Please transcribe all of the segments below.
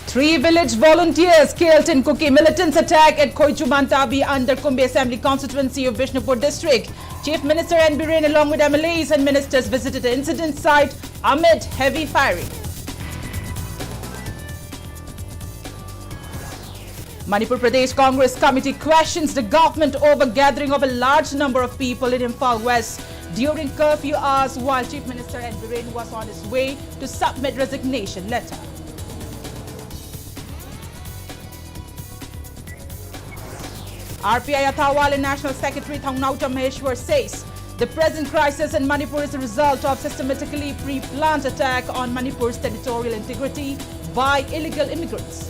Three village volunteers killed in Kuki militants attack at Khoichumantabi under Kumbi Assembly constituency of Bishnupur district. Chief Minister N. Biren along with MLAs and ministers visited the incident site amid heavy firing. Manipur Pradesh Congress Committee questions the government over gathering of a large number of people in Imphal West during curfew hours while Chief Minister N. Biren was on his way to submit resignation letter. RPI Athawal and National Secretary THANGJAM says the present crisis in Manipur is a result of systematically pre-planned attack on Manipur's territorial integrity by illegal immigrants.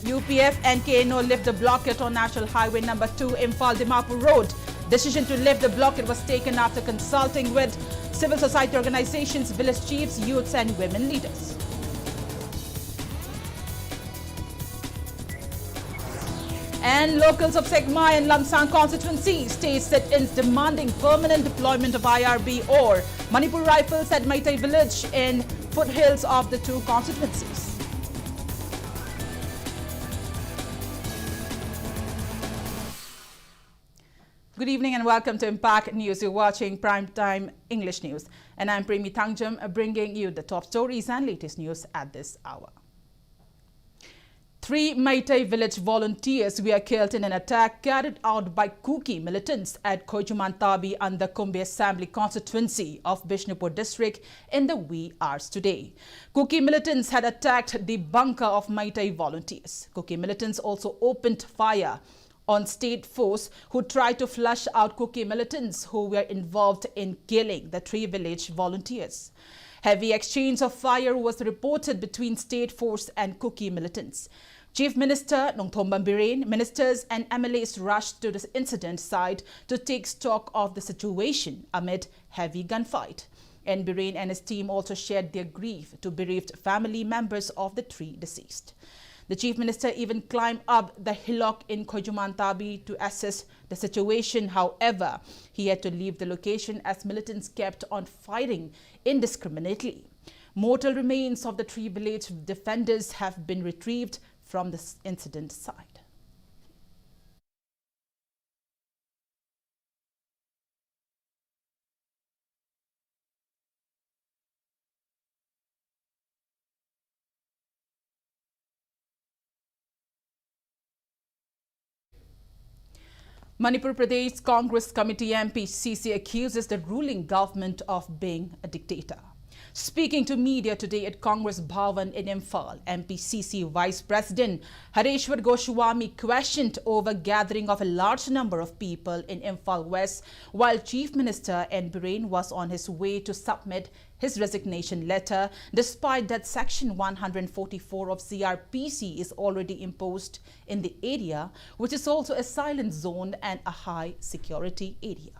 UPF and KNO lift the blockade on National Highway number 2 Imphal-Dimapur Road. Decision to lift the blockade was taken after consulting with civil society organizations, village chiefs, youths and women leaders. And locals of Segmai and Lamsang constituency stay sit-ins demanding permanent deployment of IRB or Manipur Rifles at Maitai village in foothills of the two constituencies. Good evening and welcome to Impact News. You're watching Primetime English News and I'm PREMI THANGJAM bringing you the top stories and latest news at this hour. 3 Maitai village volunteers were killed in an attack carried out by Kuki militants at Khoichumantabi under Kumbi Assembly constituency of Bishnupur district in the wee hours today. Kuki militants had attacked the bunker of Maitai volunteers. Kuki militants also opened fire on state force who tried to flush out Kuki militants who were involved in killing the 3 village volunteers. Heavy exchange of fire was reported between state force and Kuki militants. Chief Minister Nongthombam Biren, ministers and MLAs rushed to the incident site to take stock of the situation amid heavy gunfight. N. Biren and his team also shared their grief to bereaved family members of the 3 deceased. The Chief Minister even climbed up the hillock in Khoichumantabi to assess the situation. However, he had to leave the location as militants kept on firing indiscriminately. Mortal remains of the 3 village defenders have been retrieved from the incident site. Manipur Pradesh Congress Committee MPCC accuses the ruling government of being a dictator. Speaking to media today at Congress Bhavan in Imphal, MPCC Vice President Hareshwar Goswami questioned over gathering of a large number of people in Imphal West while Chief Minister N. Biren was on his way to submit his resignation letter, despite that Section 144 of CRPC is already imposed in the area, which is also a silent zone and a high security area.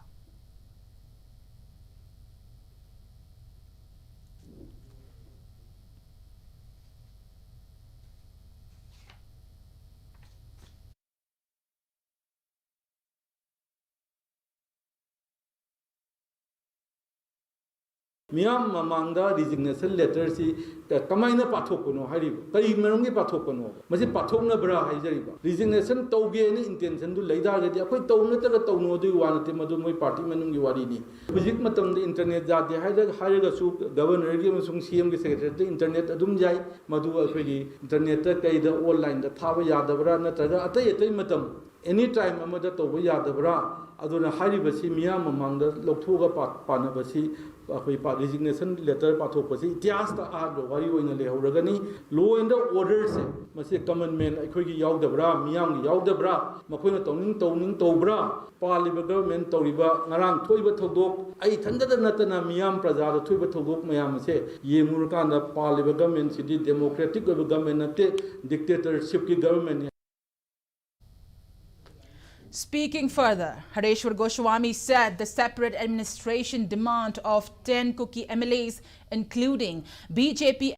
Miyam mamangda resignation letter si kamaina pathokono hari kari merungi pathokono masi pathokna bra haijariba resignation tauge ni intention du leida gadi akoi tawna ta tawno du wanate madu moi party manungi wari ni hujik matam de internet ja de haira su governor gi masung CM gi secretary de internet adum jai madu akoi gi internet ta kai da online da thaba yadabra na taga atai atai matam anytime amada tawba yadabra aduna haribasi miyam mamangda lokthoga panabasi akoi pa resignation letter pathokpasi itias ta agro wari oina lehoragani law and order se masi common man akoi gi yaudabra miyam gi yaudabra makoina tawning tawbra paliba government tawriba ngarang thoiba thodok ai thandada natana miyam praja da thoiba thodok mayam se yemur kan da paliba government sidi democratic government nate dictatorship ki government Speaking further, Hareshwar Goswami said the separate administration demand of 10 Kuki MLAs, including BJP,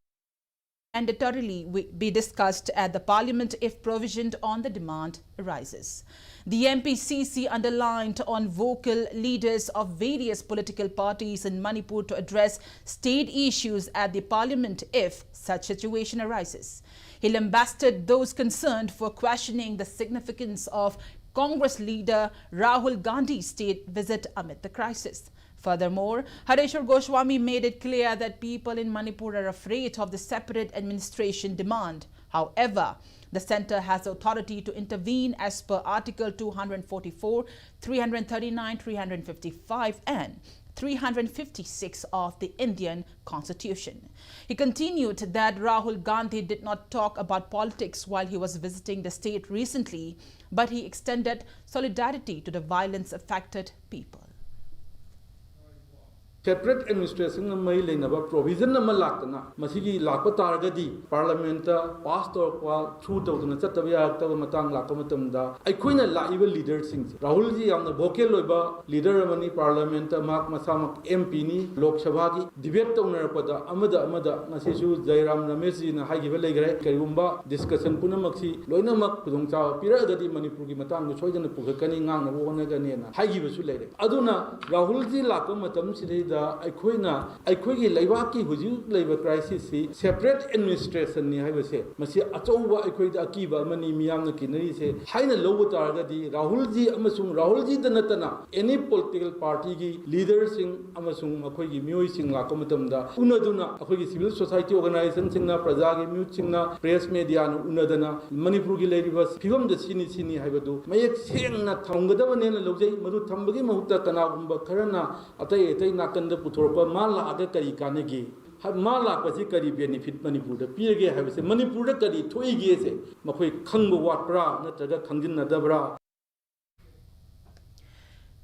mandatorily be discussed at the parliament if provision on the demand arises. The MPCC underlined on vocal leaders of various political parties in Manipur to address state issues at the parliament if such situation arises. He lambasted those concerned for questioning the significance of Congress leader Rahul Gandhi's state visit amid the crisis. Furthermore, Hareshwar Goswami made it clear that people in Manipur are afraid of the separate administration demand. However, the centre has authority to intervene as per Article 244, 339, 355 and 356 of the Indian Constitution. He continued that Rahul Gandhi did not talk about politics while he was visiting the state recently, but he extended solidarity to the violence-affected people. Separate administration may lenaba provision nama lakna masigi lakpa targadi parliament pass torpa through tawduna chattabya taba matang lakamatamda aikoina laiba leaders sing Rahul ji amna vocal loiba leader amani parliament mak masamak MP ni lok sabha ki debate tawnarpada amada masisu Jairam Ramesh ji na haigiba legre karigumba discussion punamaksi loinamak pudongcha piragadi Manipur gi matang soidana pugakani ngangna wonagani na haigiba su legre aduna Rahul ji lakamatam sidi Aikoigi Laivaki Huju Labor Crisis, separate administration ni Havase, Masi Atova Aikoida Akiba, Mani Miam Kinari say, Haina Lobo Targadi, Rahulji Amasung, Rahulji the Natana, any political party leaders in Amasung, Akoigi Musing Lakomatamda, Unaduna, Akoigi civil society organization, Singna, Prazagi, Mutsingna, press media, Unadana, Manipugi Ladivas, Pivum the Sini Havadu, Mayak Singna Tangadavan and Loje, Madu Tambagi Mahuta Kanabumba Karana, Atay Nakan the Putorpa, Mala Aga Kari Kanagi, Mala Pasikari benefit Manipur, the Pirge have a Manipur Kari, Toigese, Makoi Kango Watbra, Nataga Kangina Dabra.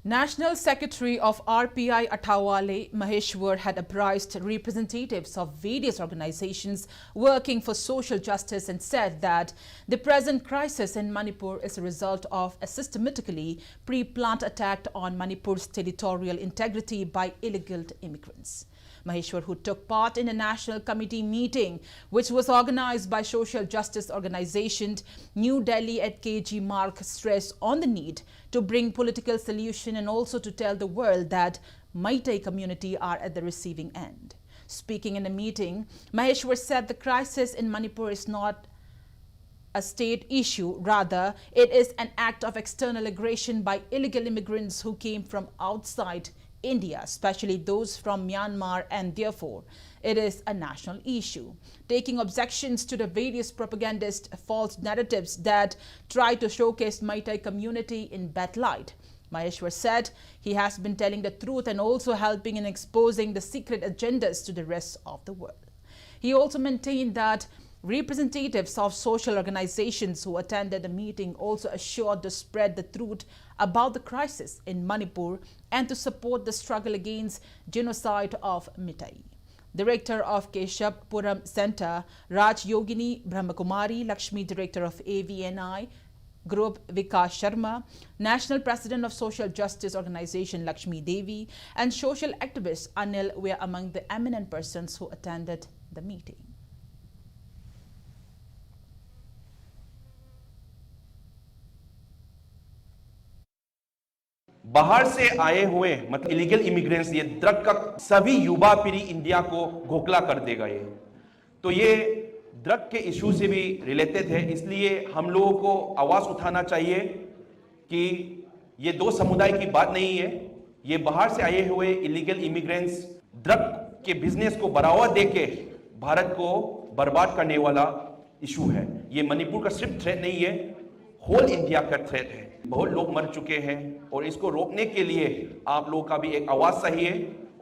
National Secretary of RPI Athawale Maheshwar had apprised representatives of various organizations working for social justice and said that the present crisis in Manipur is a result of a systematically pre-planned attack on Manipur's territorial integrity by illegal immigrants. Maheshwar, who took part in a national committee meeting which was organized by social justice organization New Delhi at KG Mark, stressed on the need to bring political solution and also to tell the world that Maitai community are at the receiving end. Speaking in a meeting, Maheshwar said the crisis in Manipur is not a state issue, rather it is an act of external aggression by illegal immigrants who came from outside India, especially those from Myanmar, and therefore it is a national issue. Taking objections to the various propagandist false narratives that try to showcase Maitai community in bad light, Maheshwar said he has been telling the truth and also helping in exposing the secret agendas to the rest of the world. He also maintained that representatives of social organizations who attended the meeting also assured to spread the truth about the crisis in Manipur and to support the struggle against genocide of Maitai. Director of Keshapuram Center, Raj Yogini Brahmakumari Lakshmi, Director of AVNI Group Vikas Sharma, National President of Social Justice Organization Lakshmi Devi, and social activist Anil were among the eminent persons who attended the meeting. बाहर से आए हुए मतलब illegal immigrants, ये drug का सभी युवा पीढ़ी इंडिया को घोखला कर देगा ये। तो ये ड्रग के इशू से भी रिलेटेड है, इसलिए हम लोगों को आवाज उठाना चाहिए कि ये दो समुदाय की बात नहीं है। ये बाहर से आए हुए इलीगल इमिग्रेंट्स ड्रग के बिजनेस को बढ़ावा देके भारत को बर्बाद करने वाला इशू है। ये मणिपुर का सिर्फ थ्रेट नहीं है, होल इंडिया का थ्रेट है। बहुत लोग मर चुके हैं और इसको रोकने के लिए आप लोगों का भी एक आवाज चाहिए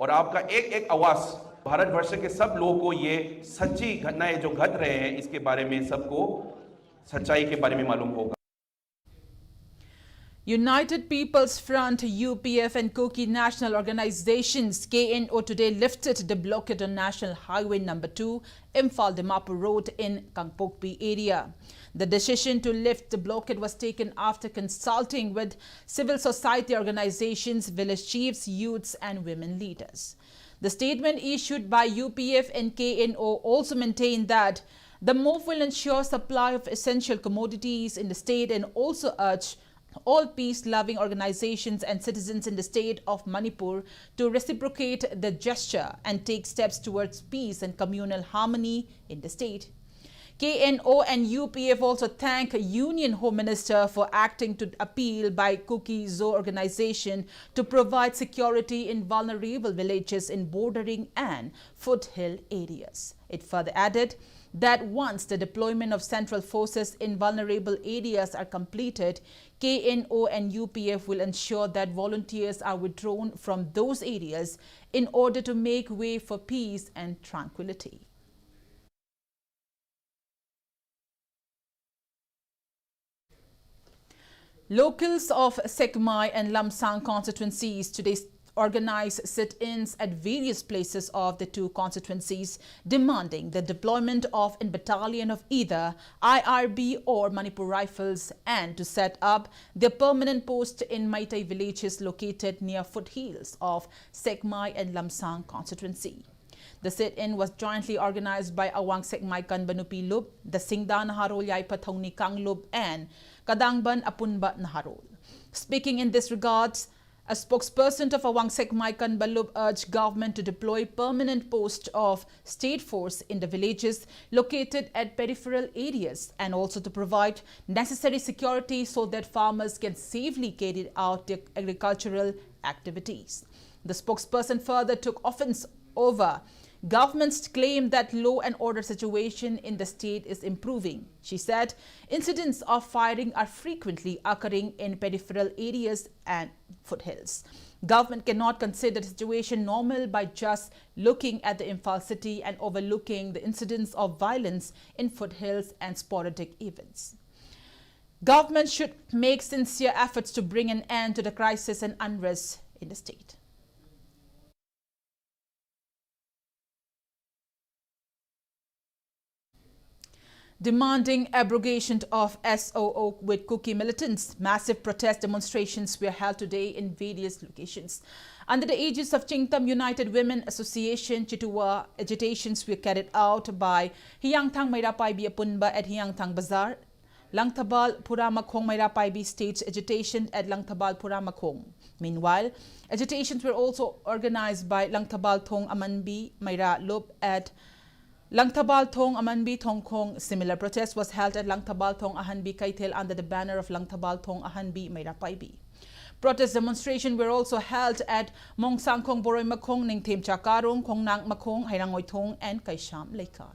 और आपका एक एक आवाज भारतवर्ष के सब लोगों को ये सच्ची घटनाएं जो घट रहे हैं इसके बारे में सबको सच्चाई के बारे में मालूम होगा। United People's Front, UPF and Kuki national organizations KNO today lifted the blockade on National Highway number 2, Imphal-Dimapur Road in Kangpokpi area. The decision to lift the blockade was taken after consulting with civil society organizations, village chiefs, youths and women leaders. The statement issued by UPF and KNO also maintained that the move will ensure supply of essential commodities in the state and also urged all peace-loving organizations and citizens in the state of Manipur to reciprocate the gesture and take steps towards peace and communal harmony in the state. KNO and UPF also thank Union Home Minister for acting to appeal by Kuki Zoo organization to provide security in vulnerable villages in bordering and foothill areas. It further added that once the deployment of central forces in vulnerable areas are completed, KNO and UPF will ensure that volunteers are withdrawn from those areas in order to make way for peace and tranquility. Locals of Sekmai and Lamsang constituencies today organized sit-ins at various places of the two constituencies, demanding the deployment of a battalion of either IRB or Manipur Rifles and to set up their permanent post in Maitai villages located near foothills of Sekmai and Lamsang constituency. The sit-in was jointly organized by Awang Sekmai Kanbanupi Lub, the Singda Naharol Yaipa Thongni Kanglub and Kadangban Apunba Naharol. Speaking in this regard, a spokesperson of Awang Sekmai Kanbalub urged government to deploy permanent posts of state force in the villages located at peripheral areas and also to provide necessary security so that farmers can safely carry out their agricultural activities. The spokesperson further took offense over government's claim that law and order situation in the state is improving. She said incidents of firing are frequently occurring in peripheral areas and foothills. Government cannot consider the situation normal by just looking at the Imphal city and overlooking the incidents of violence in foothills and sporadic events. Government should make sincere efforts to bring an end to the crisis and unrest in the state. Demanding abrogation of SOO with Kuki militants, massive protest demonstrations were held today in various locations. Under the aegis of THANGJAM United Women Association, Chituwa agitations were carried out by Hiyangthang Mairapaibi Apunba at Hiyangthang Bazaar, Langthabal Puramakhong Mairapaibi staged agitation at Langthabal Puramakhong. Meanwhile, agitations were also organized by Langthabal Thong Amanbi Maira Lop at Langthabal Thong Amanbi Thongkhong. Similar protest was held at Langthabal Thong Ahanbi Kaitel under the banner of Langthabal Thong Ahanbi Mairapaibi. Protest demonstrations were also held at Mongsangkhong Boroi Makhong, Ningthem Chakarong, Khongnang Makhong, Hairangoi Thong and Kaisham Laikai.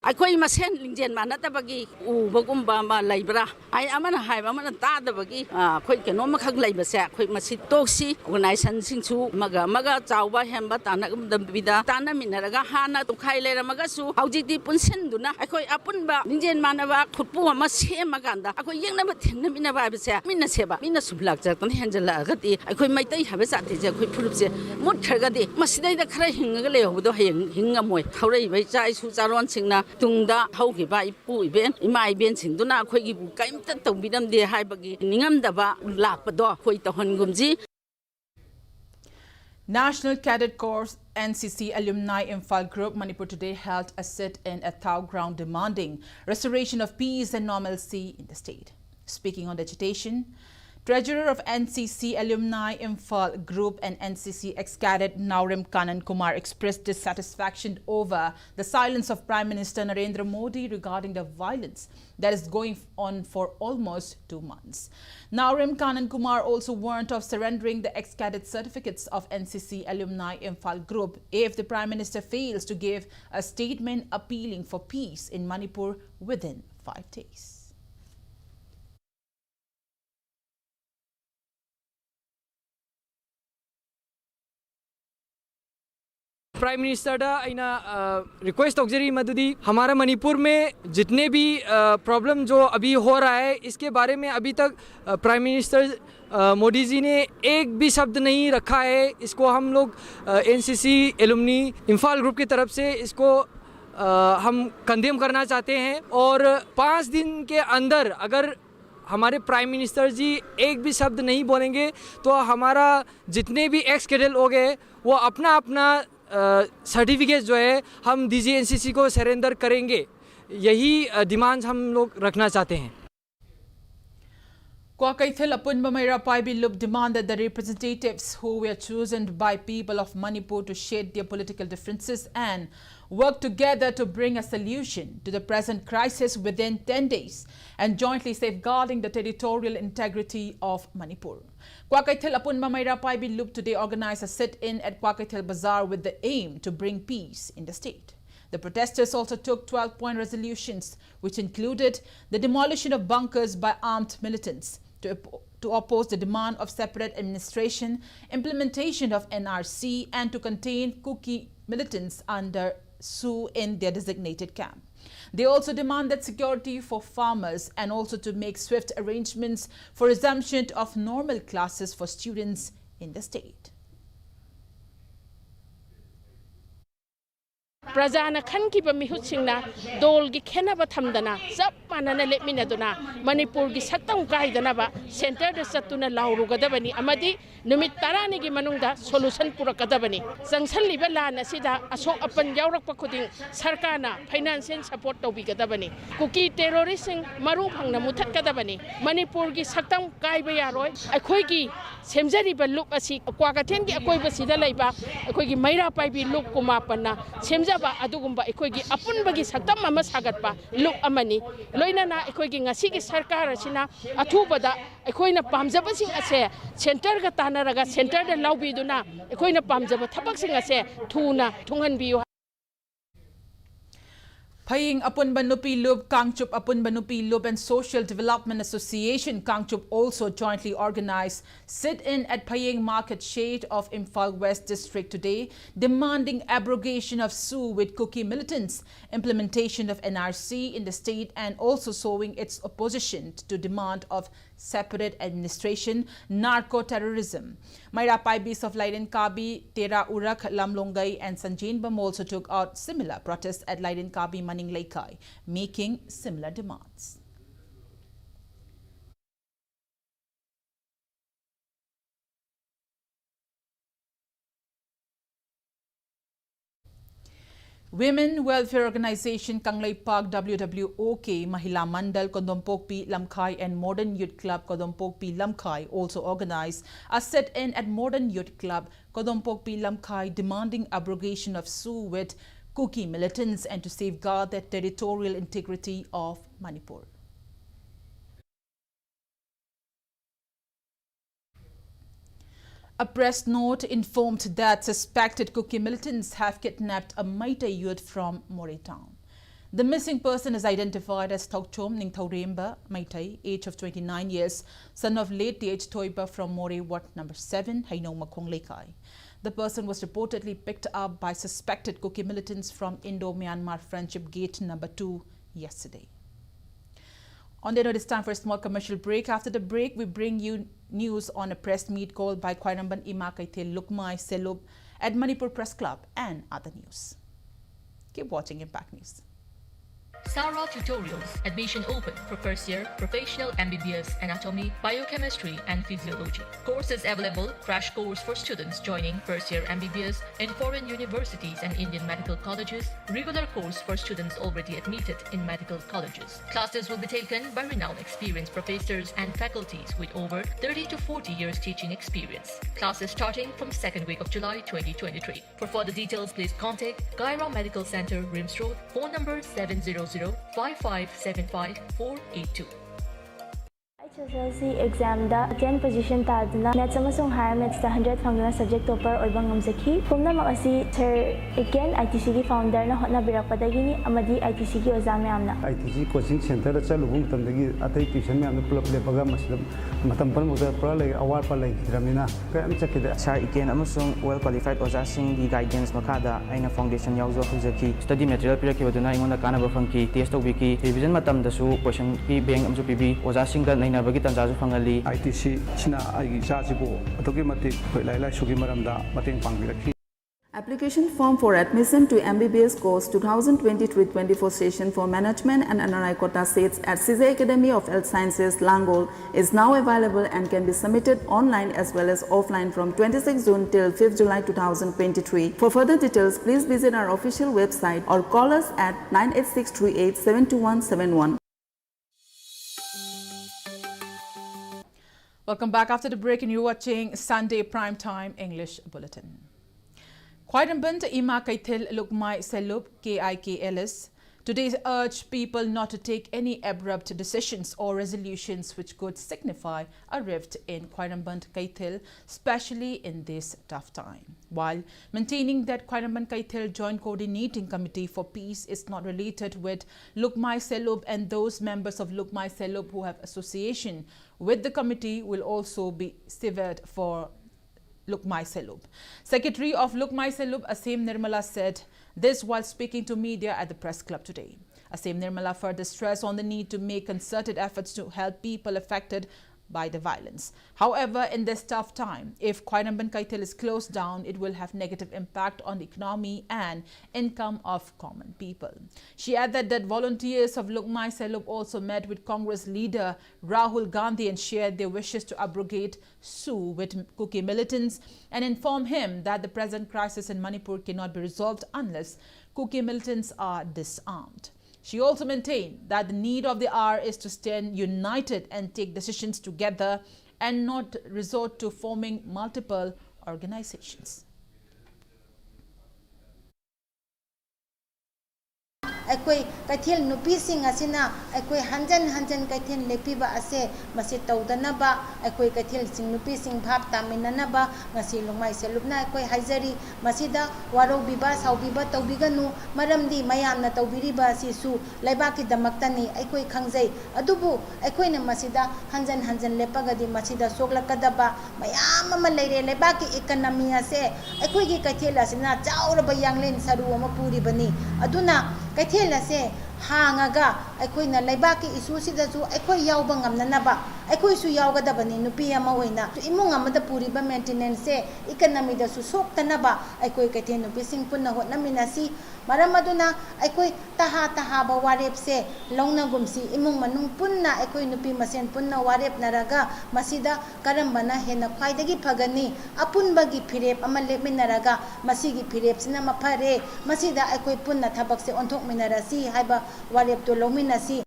Akoi masen lingjen manata bagi ubagumba ma laibra ai amana haiba amana ta da bagi khoi keno ma khak laiba se khoi masi toksi organization singchu maga chawba hemba tana dam bida tana minaraga hana to khai lera maga su hauji di punsen duna akoi apunba lingjen manaba khutpu ma se maganda akoi yengna ba thengna mina ba se mina seba mina sublak ja tan henjala gati akoi maitai habe sa ti je khoi phurup se mut kharga di masidai da khara hinga le hodo hinga moi thaurai bai chai su charon singna Tungda hauki ba ipu iben ima iben singduna khoi bu kaimta tawbidam de haibagi ningamdaba lakpado khoi tahongumji. National Cadet Corps NCC Alumni Imphal Group Manipur today held a sit-in at Thau ground demanding restoration of peace and normalcy in the state. Speaking on the agitation, Treasurer of NCC Alumni Imphal Group and NCC ex-cadet Naurim Kanan Kumar expressed dissatisfaction over the silence of Prime Minister Narendra Modi regarding the violence that is going on for almost 2 months. Naurim Kanan Kumar also warned of surrendering the ex-cadet certificates of NCC Alumni Imphal Group if the Prime Minister fails to give a statement appealing for peace in Manipur within 5 days. Prime minister request तौजरी मदुदी हमारा मणिपुर में जितने भी problem जो अभी हो रहा है इसके बारे में अभी तक प्राइम मिनिस्टर मोदी जी ने एक भी शब्द नहीं रखा है। इसको हम लोग एनसीसी एलुमनी इम्फाल ग्रुप की तरफ से इसको हम कंडेम करना चाहते हैं और 5 दिन के अंदर अगर हमारे प्राइम मिनिस्टर जी एक भी शब्द नहीं बोलेंगे तो हमारा जितने भी एक्स कैडेट हो गए वो अपना अपना सर्टिफिकेट जो है हम डीजीएनसीसी को सरेंडर करेंगे। यही डिमांड हम लोग रखना चाहते हैं। Kwakaithil Apunba Mairapaibi Lup demanded the representatives who were chosen by people of Manipur to shed their political differences and work together to bring a solution to the present crisis within 10 days and jointly safeguarding the territorial integrity of Manipur. Kwakaithil Apunba Mairapaibi Lup today organized a sit-in at Kwakaithil Bazaar with the aim to bring peace in the state. The protesters also took 12-point resolutions which included the demolition of bunkers by armed militants, to oppose the demand of separate administration, implementation of NRC, and to contain Kuki militants under SU in their designated camp. They also demanded security for farmers and also to make swift arrangements for resumption of normal classes for students in the state. प्रजाना खनकिब मिहुतसिंगना दोलगी खेनबा थमदना सब मानना लेमिनदुना मणिपुर की सत्तम कायदनबा centre the सत्तुना लाउरुगदबनी अमदी नुमित तरानिगी मनुंगदा solution पुरकदबनी संगसलिबा लान असिदा असोक अपन यावरकपा खुदिंग सरकारना financial support तौबिगदबनी cookie टेररिस्टिंग मरु फंगना मुथतकदबनी मणिपुर की सत्तम कायबा यारोय अखोयगी सेमजरिबा look असि क्वाकथेन की अकोयबसिदा लैबा अखोयगी मैरापाइबी look कुमापन्ना सेमजा अदुगुम्बा एकोयगी अपुनबगी सत्तम अमा सागतपा look अमनी लोइनाना एकोयगी ngasi सरकार असिना अथुबदा एकोयना पामजबसिंग असे सेंटर गा तानरगा सेंटर दा लाउबीदुना एकोयना पामजब थबकसिंग असे थुना थुंगनबियो। Phaying Apunba Nupi Lup, Kangchup Apunba Nupi Lup and Social Development Association Kangchup also jointly organized sit-in at Phaying Market Shade of Imphal West District today, demanding abrogation of SU with Kuki militants, implementation of NRC in the state and also showing its opposition to demand of separate administration, narco-terrorism. Mairapaibis of Laiden Kabi, Tera Urak, Lamlongai and Sanjinbam also took out similar protests at Laiden Kabi, Maning Laikai, making similar demands. Women Welfare Organization Kanglai Park WWOK, Mahila Mandal, Kondompokpi, Lamkai and Modern Youth Club Kondompokpi, Lamkai also organized a sit-in at Modern Youth Club Kondompokpi, Lamkai demanding abrogation of SU with Kuki militants and to safeguard the territorial integrity of Manipur. A press note informed that suspected Kuki militants have kidnapped a Maitai youth from More town. The missing person is identified as THANGJAM Ningthauremba Maitai, age of 29 years, son of late T.H. Toiba from More Ward number 7, Hainoma Lekai. The person was reportedly picked up by suspected Kuki militants from Indo-Myanmar Friendship Gate number 2 yesterday. On the note, it's time for a small commercial break. After the break, we bring you news on a press meet called by Khwairambam Imakaithil Lukmai Selub at Manipur Press Club and other news. Keep watching Impact News. Sara Tutorials. Admission open for first year professional MBBS anatomy, biochemistry and physiology. Courses available: crash course for students joining first year MBBS in foreign universities and Indian medical colleges. Regular course for students already admitted in medical colleges. Classes will be taken by renowned experienced professors and faculties with over 30 to 40 years teaching experience. Classes starting from 2nd week of July 2023. For further details, please contact Gaira Medical Center, Rims Road, phone number 700-5575-482. SSLC exam da 10 position tadna maths amasung higher maths da 100 fangna subject topper oiba ngamjaki pumnamak asi sir again ITC gi founder na hotna birakpadagi ni amadi ITC gi oza mayamna ITC coaching center da chalubung tamdagi atai tuition mayamna pulap lepaga masidam matam pan muda pura lai awar pa lai gramina kayam chakida sir again amasung well qualified oza sing di guidance makada aina foundation yauzo hujaki study material pirakibaduna ingona kanaba fangki test tobiki revision matam dasu question ki bank amju pb oza sing da nainabagi tanjaju fangali ITC sina ai jajibo atogi mati lai lai sugi maramda mateng pangbirakhi. Application form for admission to MBBS course 2023-24 session for management and NRI quota seats at CISA Academy of Health Sciences, Langol is now available and can be submitted online as well as offline from 26 June till 5th July 2023. For further details, please visit our official website or call us at 98638-72171. Welcome back after the break, and you're watching Sunday Primetime English Bulletin. Khwairamband Ima Kaithil Lukmai Selup KIKLS today urged people not to take any abrupt decisions or resolutions which could signify a rift in Khwairamband Kaithil, especially in this tough time. While maintaining that Khwairamband Kaithil Joint Coordinating Committee for Peace is not related with Lukmai Selup, and those members of Lukmai Selup who have association with the committee will also be severed for Lukmai Selup. Secretary of Lukmai Selup, Asim Nirmala, said this while speaking to media at the press club today. Asim Nirmala further stressed on the need to make concerted efforts to help people affected by the violence. However, in this tough time, if Khwairamband Kaithil is closed down, it will have negative impact on the economy and income of common people. She added that volunteers of Lukmai Selup also met with Congress leader Rahul Gandhi and shared their wishes to abrogate sue with Kuki militants and inform him that the present crisis in Manipur cannot be resolved unless Kuki militants are disarmed. She also maintained that the need of the hour is to stand united and take decisions together and not resort to forming multiple organizations. Ekoi kaithil nupi sing asina ekoi hanjan kaithil lepiba ase masi tawdana ba ekoi kaithil sing nupi sing bhap taminana ba ngasi Lukmai Selupna ekoi haizari masida waro biba saubiba tawbiganu maramdi mayamna tawbiriba asisu laibaki damaktani ekoi khangjai adubu ekoi na masida hanjan lepaga di masida soglakadaba mayam ama leire laibaki economy ase ekoi gi kaithil asina chauraba yanglen saru ama puri bani aduna kaithil ase hangaga aikoina laibaki isu sidasu aikoi yauba ngamnanaba aikoi su yaugadabani nupi ama oina imung amada puriba maintenance economy da su soktanaba aikoi kaithil nupi sing punna hotnaminasi maramaduna aikoi taha ba warep se longna gumsi imung manung punna aikoi nupi masen punna warep naraga masida karambana hena khwaidagi phagani apunbagi phirep ama lepminaraga masigi phirep sina mafare masida aikoi punna thabak se onthok minarasi haiba warep to lominasi.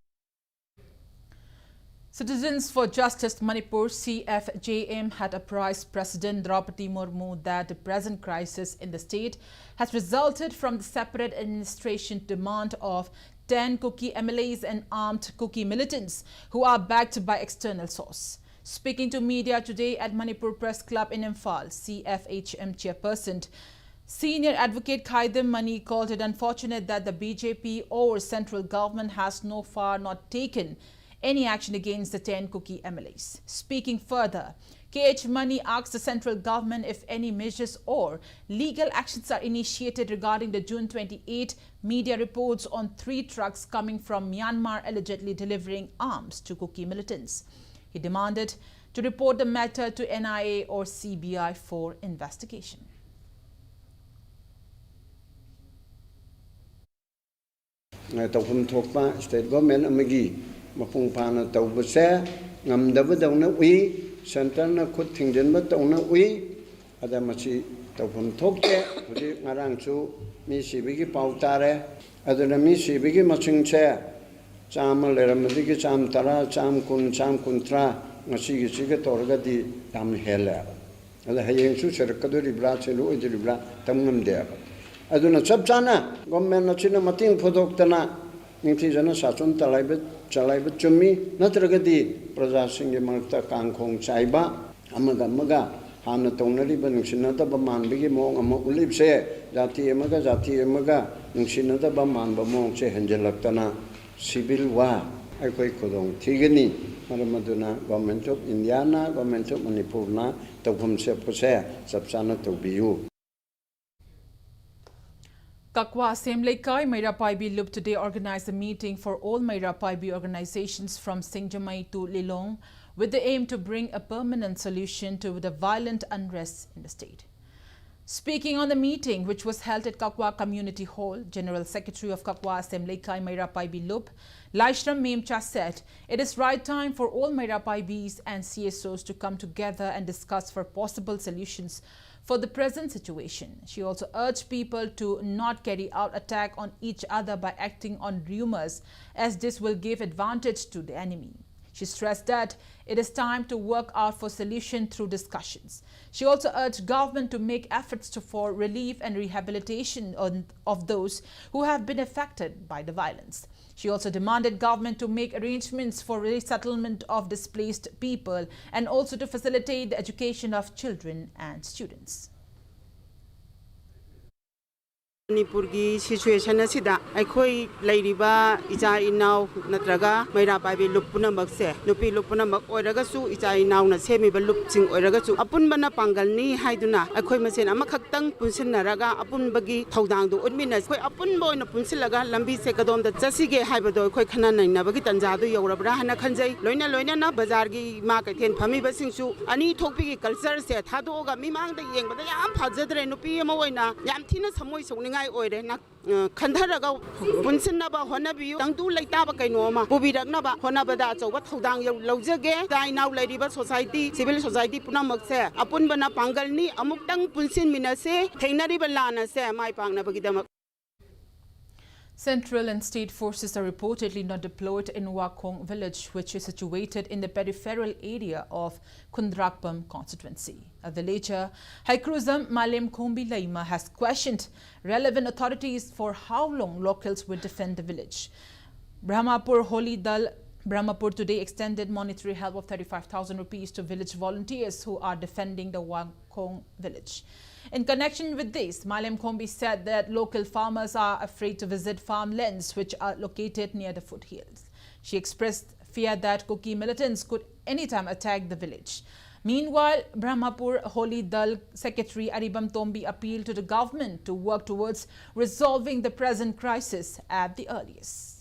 Citizens for Justice Manipur CFJM had apprised President Draupadi Murmu that the present crisis in the state has resulted from the separate administration demand of 10 Kuki MLAs and armed Kuki militants who are backed by external source. Speaking to media today at Manipur Press Club in Imphal, CFHM chairperson Senior Advocate Khaidam Mani called it unfortunate that the BJP or central government has so far not taken any action against the 10 Kuki MLAs. Speaking further, KH Mani asked the central government if any measures or legal actions are initiated regarding the June 28 media reports on 3 trucks coming from Myanmar allegedly delivering arms to Kuki militants. He demanded to report the matter to NIA or CBI for investigation. Tawfum Thokpa state government amagi mapung pana tawbase ngamdabadawna ui center na khut thingdenba tawna ui adamasi tawfum thokte huji ngarangchu mi sibigi pautare adana mi sibigi machingche chama leramadi cham tara cham kuntra ngasi gi siga torga di tam hela ada hayeng su serkadu libra chelu ojibra tamngamde aduna chapchana government na china mating phodoktana ningthi jana sachon talaibe ꯆꯂꯥꯏꯕ ꯆꯨꯝꯃꯤ ꯅꯠꯇ꯭ꯔꯒꯗꯤ ꯄ꯭ꯔꯖꯥꯁꯤꯡꯒꯤ ꯃꯔꯛꯇ ꯀꯥꯡꯈꯣꯡ ꯆꯥꯏꯕ ꯑꯃꯒ ꯍꯥꯟꯅ ꯇꯧꯅꯔꯤꯕ ꯅꯨꯡꯁꯤꯅꯗꯕ ꯃꯥꯟꯕꯒꯤ ꯃꯑꯣꯡ ꯑꯃ ꯎꯠꯂꯤꯕꯁꯦ ꯖꯥꯇꯤ ꯑꯃꯒ ꯅꯨꯡꯁꯤꯅꯗꯕ ꯃꯥꯟꯕ ꯃꯑꯣꯡꯁꯦ ꯍꯦꯟꯖꯜꯂꯛꯇꯅ ꯁꯤꯚꯤꯜ ꯋꯥꯔ ꯑꯩꯈꯣꯏ ꯈꯨꯗꯣꯡ ꯊꯤꯒꯅꯤ ꯃꯔꯝ ꯑꯗꯨꯅ ꯒꯣꯔꯃꯦꯟꯠ ꯑꯣꯐ ꯏꯟꯗꯤꯌꯥꯅ ꯒꯣꯔꯃꯦꯟꯠ ꯑꯣꯐ ꯃꯅꯤꯄꯨꯔꯅ ꯇꯧꯐꯝ ꯁꯦꯞꯄꯁꯦ ꯆꯞ ꯆꯥꯅ ꯇꯧꯕꯤꯌꯨ. Kakwa Semleikai Mairapaibi Loop today organized a meeting for all Mairapaibi organizations from Singjamai to Lilong with the aim to bring a permanent solution to the violent unrest in the state. Speaking on the meeting, which was held at Kakwa Community Hall, General Secretary of Kakwa Semleikai Mairapaibi Loop, Laishram Memcha said it is right time for all Mairapaibis and CSOs to come together and discuss for possible solutions for the present situation. She also urged people to not carry out attack on each other by acting on rumors, as this will give advantage to the enemy. She stressed that it is time to work out for solution through discussions. She also urged government to make efforts for relief and rehabilitation of those who have been affected by the violence. She also demanded government to make arrangements for resettlement of displaced people and also to facilitate the education of children and students. Manipur ki situation asida aikoi lairiba icha inau natraga Mairapaibi Loop punamak se nupi loop punamak oiraga su icha inau na semiba loop sing oiraga su apunbana pangalni haiduna aikoi masen amakhaktang punsinaraga apunbagi thodang du udmina koi apunbo na punsilaga lambi se kadomda chasige haibado koi khana nainabagi tanja du yorabra hana khanjai loina na bazar gi ma kaithen phami ba singsu ani thokpi gi culture se thadoga mimang da yengbada yam phajadre nupi ama oina yam thina samoi songning Kandharaga Punsinaba Honabu, Tangu Laitaba Kainoma, Bubidagnaba, Honabada, so what Hodang Lojage, Die now Ladiba Society, Civil Society Punamakse, Apunbana Pangalni, Amukdang Punsin Minase, Tainaribalana, say, my Pangnabagidama. Central and state forces are reportedly not deployed in Wakong village, which is situated in the peripheral area of Kundrakpam constituency. A villager, Haikruzam Malem Kombi Laima, has questioned relevant authorities for how long locals will defend the village. Brahmapur Holi Dal Brahmapur today extended monetary help of 35,000 rupees to village volunteers who are defending the Wakong village. In connection with this, Malem Kombi said that local farmers are afraid to visit farmlands which are located near the foothills. She expressed fear that Kuki militants could anytime attack the village. Meanwhile, Brahmapur Holi Dal Secretary Aribam Tombi appealed to the government to work towards resolving the present crisis at the earliest.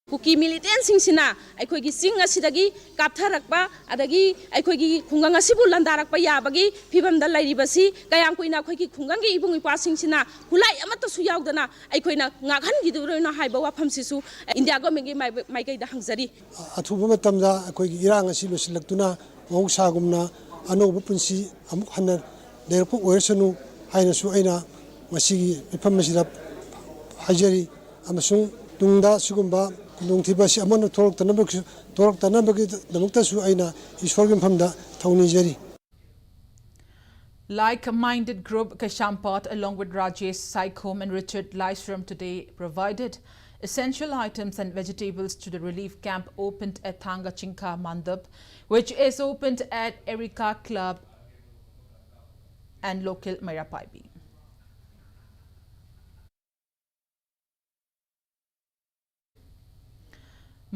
Kuki militants sina aikogi sing asidagi kaptharakpa adagi aikogi khungang asibu landarakpa yabagi phibamda lairibasi kayam koina khoiki khungangi ibung ipa sina hulai amata su yaudana aikoina ngakhan gidurona haiba wafam sisu India government maikai da hangjari athuba matamda aikogi irang asi losilaktuna mausagumna anoba punsi amuk hanna lerpo oirsanu haina su aina masigi ifam masira hajari amasung tungda sugumba Like-minded group Kashampat along with Rajesh Saikhom and Richard Laishram today provided essential items and vegetables to the relief camp opened at THANGJAM Mandap, which is opened at Erika Club and local Mairapaibi.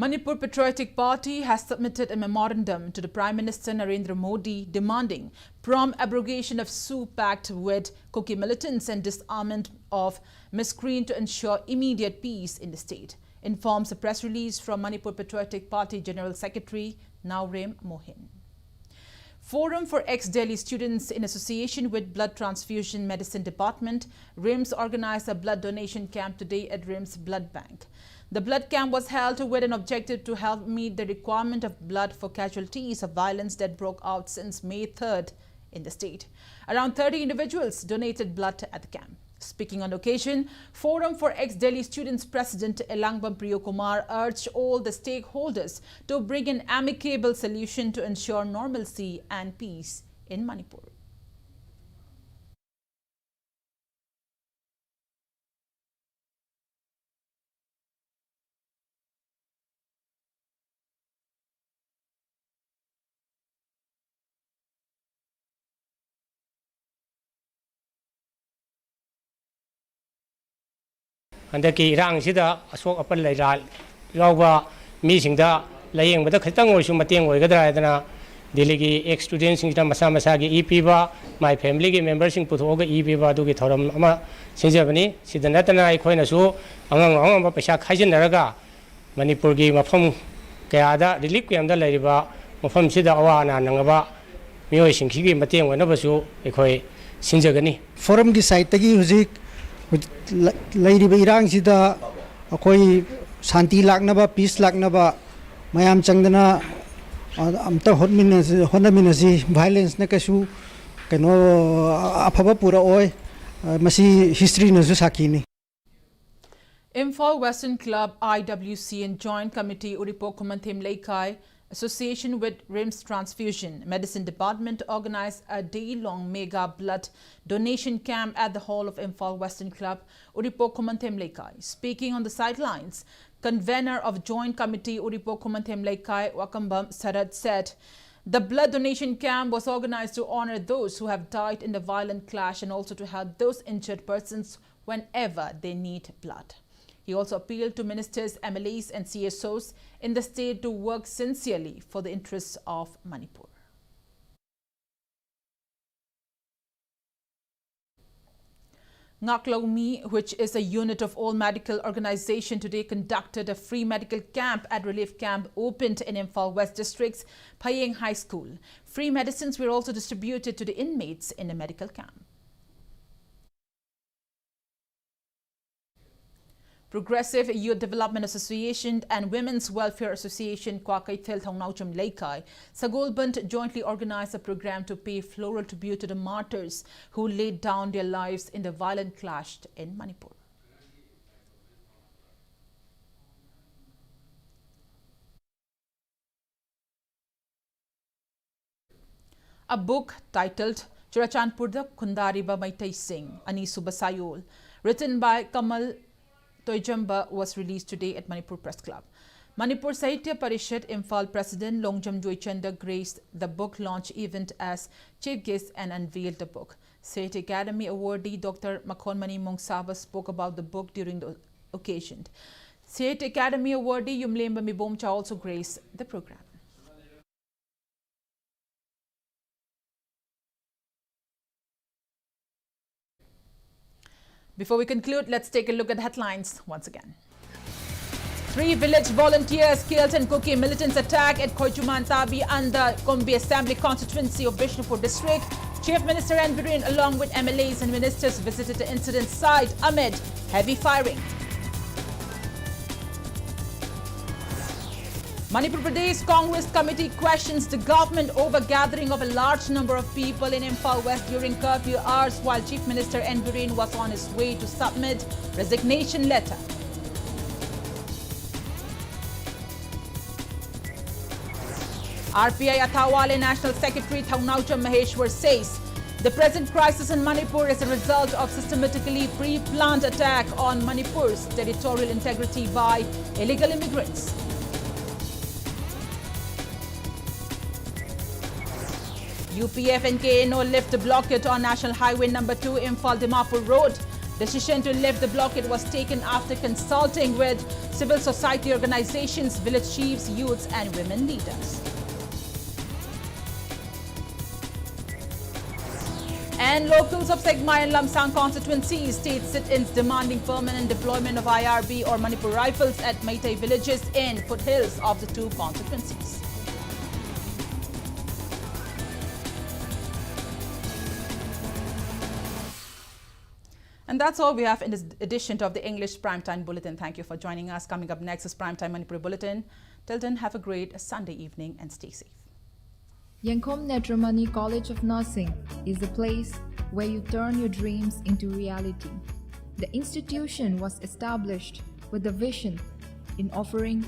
Manipur Patriotic Party has submitted a memorandum to the Prime Minister Narendra Modi demanding prompt abrogation of Sioux Pact with Kuki militants and disarmament of miscreant to ensure immediate peace in the state, informs a press release from Manipur Patriotic Party General Secretary Naurem Mohin. Forum for ex-Delhi students in association with Blood Transfusion Medicine Department, RIMS, organized a blood donation camp today at RIMS Blood Bank. The blood camp was held with an objective to help meet the requirement of blood for casualties of violence that broke out since May 3rd in the state. Around 30 individuals donated blood at the camp. Speaking on occasion, Forum for ex-Delhi students President Elangbam Priyokumar urged all the stakeholders to bring an amicable solution to ensure normalcy and peace in Manipur. Andaki Rang Sida, Aswak Upper Laira, Rova, Missingda, laying with the Katang or Sumating or Gadra, Delegi, ex students in Masamasagi, EPBA, my family members in Putoga, EPBA, do get Toram, Sinjavani, Sidanatana, Koinasu, among Pashak Hajan Naraga, Manipur game of home Kayada, the Liquiam the Ladiba, of home Sida Awana, Nangaba, Mioshing Kigi, Mating, whenever so, Ekoi, Sinjagani. Forum की site तक ही हुजिक Larry बेरांग सिदा कोई शांति लागना बा piece लागना बा मयाम चंगना अमता होना मिनसी violence न कसु कनो अफबा पूरा ओय मसी history नजु साकीनी. Imphal Western Club IWC and Joint Committee Uripo Kumanthim Laikai Association with RIMS Transfusion Medicine Department organized a day-long mega blood donation camp at the hall of Imphal Western Club Uripo Kumanthim Laikai. Speaking on the sidelines, convener of Joint Committee Uripo Kumanthim Laikai Wakambam Sarat said the blood donation camp was organized to honor those who have died in the violent clash and also to help those injured persons whenever they need blood. He also appealed to ministers, MLAs and CSOs in the state to work sincerely for the interests of Manipur. Ngaklomi, which is a unit of all medical organization, today conducted a free medical camp at Relief Camp opened in Imphal West District's Payeng High School. Free medicines were also distributed to the inmates in the medical camp. Progressive Youth Development Association and Women's Welfare Association Kwakaithil Thangnaucham Laikai Sagolband jointly organized a program to pay floral tribute to the martyrs who laid down their lives in the violent clash in Manipur. A book titled Churachandpurda Kundariba Maitai Singh Ani Subasayol, written by Kamal Toijamba, was released today at Manipur Press Club. Manipur Sahitya Parishad Imphal President Longjam Joychanda graced the book launch event as chief guest and unveiled the book. Sahitya Academy awardee Dr. Makhonmani Mongsaba spoke about the book during the occasion. Sahitya Academy awardee Yumlemba Mibomcha also graced the program. Before we conclude, let's take a look at the headlines once again. 3 village volunteers killed in Kuki militants attack at Kojumantabi under Kombi Assembly constituency of Bishnupur district. Chief Minister N. Biren along with MLAs and ministers visited the incident site amid heavy firing. Manipur Pradesh Congress Committee questions the government over gathering of a large number of people in Imphal West during curfew hours while Chief Minister N. Biren was on his way to submit resignation letter. RPI Athawale National Secretary Thangnaucham Maheshwar says the present crisis in Manipur is a result of systematically pre-planned attack on Manipur's territorial integrity by illegal immigrants. UPF and KNO lift the blockade on National Highway No. 2 Imphal-Dimapur Road. Decision to lift the blockade was taken after consulting with civil society organizations, village chiefs, youths and women leaders. And locals of Segmai and Lamsang constituencies state sit-ins demanding permanent deployment of IRB or Manipur rifles at Meitei villages in foothills of the 2 constituencies. And that's all we have in this edition of the English Primetime Bulletin. Thank you for joining us. Coming up next is Primetime Manipur Bulletin. Till then, have a great Sunday evening and stay safe. Yankom Netramani College of Nursing is the place where you turn your dreams into reality. The institution was established with the vision in offering